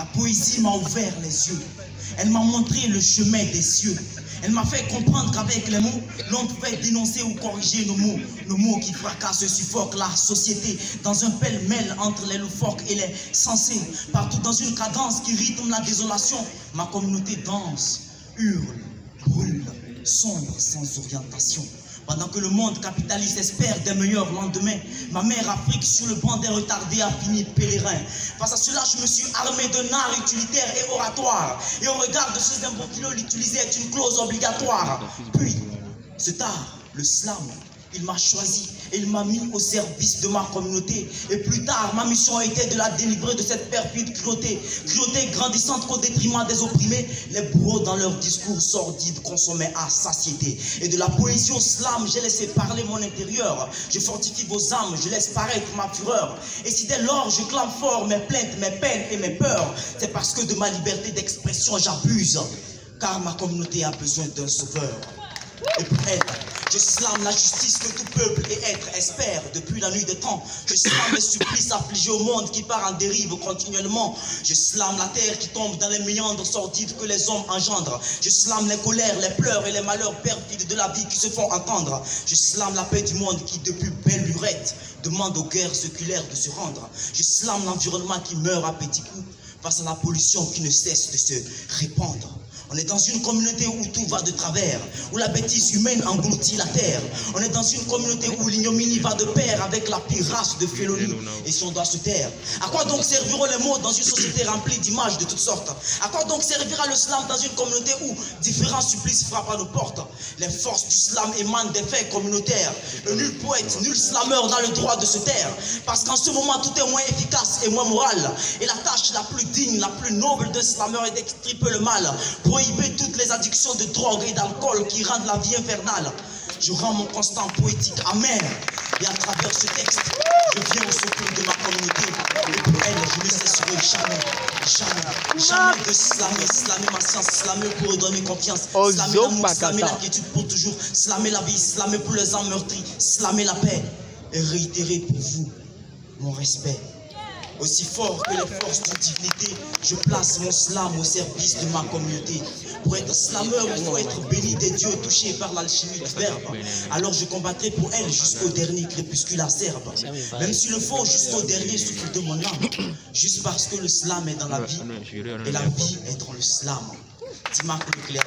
La poésie m'a ouvert les yeux. Elle m'a montré le chemin des cieux. Elle m'a fait comprendre qu'avec les mots, l'on pouvait dénoncer ou corriger nos mots qui fracassent et suffoquent la société dans un pêle-mêle entre les loufoques et les sensés. Partout dans une cadence qui rythme la désolation, ma communauté danse, hurle, brûle, sombre sans orientation. Pendant que le monde capitaliste espère des meilleurs lendemains, ma mère Afrique sur le banc des retardés a fini pèlerin. Face à cela, je me suis armé d'un art utilitaire et oratoire. Et au regard de ces imbroglios, l'utiliser est une clause obligatoire. Puis, cet art, le slam, il m'a choisi et il m'a mis au service de ma communauté. Et plus tard, ma mission a été de la délivrer de cette perfide cruauté. Cruauté grandissante qu'au détriment des opprimés, les bourreaux dans leurs discours sordides consommaient à satiété. Et de la poésie au slam, j'ai laissé parler mon intérieur. Je fortifie vos âmes, je laisse paraître ma fureur. Et si dès lors je clame fort mes plaintes, mes peines et mes peurs, c'est parce que de ma liberté d'expression j'abuse. Car ma communauté a besoin d'un sauveur. Et pour être, je slame la justice que tout peuple et être espère depuis la nuit des temps. Je slame les supplices affligés au monde qui part en dérive continuellement. Je slame la terre qui tombe dans les méandres sordides que les hommes engendrent. Je slame les colères, les pleurs et les malheurs perfides de la vie qui se font entendre. Je slame la paix du monde qui depuis belle lurette demande aux guerres séculaires de se rendre. Je slame l'environnement qui meurt à petits coups face à la pollution qui ne cesse de se répandre. On est dans une communauté où tout va de travers, où la bêtise humaine engloutit la terre. On est dans une communauté où l'ignominie va de pair avec la pire race de félonie. Et si on doit se taire, à quoi donc serviront les mots dans une société remplie d'images de toutes sortes? À quoi donc servira le slam dans une communauté où différents supplices frappent à nos portes? Les forces du slam émanent des faits communautaires. Et nul poète, nul slameur n'a le droit de se taire. Parce qu'en ce moment, tout est moins efficace et moins moral. Et la tâche la plus digne, la plus noble d'un slameur est d'extirper le mal. Prohiber toutes les addictions de drogue et d'alcool qui rendent la vie infernale. Je rends mon constant poétique amer. Et à travers ce texte, je viens au secours de ma communauté. Et pour elle, je ne cesserai jamais de slammer ma science, slammer pour redonner confiance, slammer l'amour, slammer l'inquiétude pour toujours, slammer la vie, slammer pour les âmes meurtries, slammer la paix et réitérer pour vous mon respect. Aussi fort que les forces de divinité, je place mon slam au service de ma communauté. Pour être slameur, il faut être béni des dieux touchés par l'alchimie du verbe. Alors je combattrai pour elle jusqu'au dernier crépuscule acerbe. Même s'il le faut, jusqu'au dernier souffle de mon âme. Juste parce que le slam est dans la vie et la vie est dans le slam. Timac Leclerc.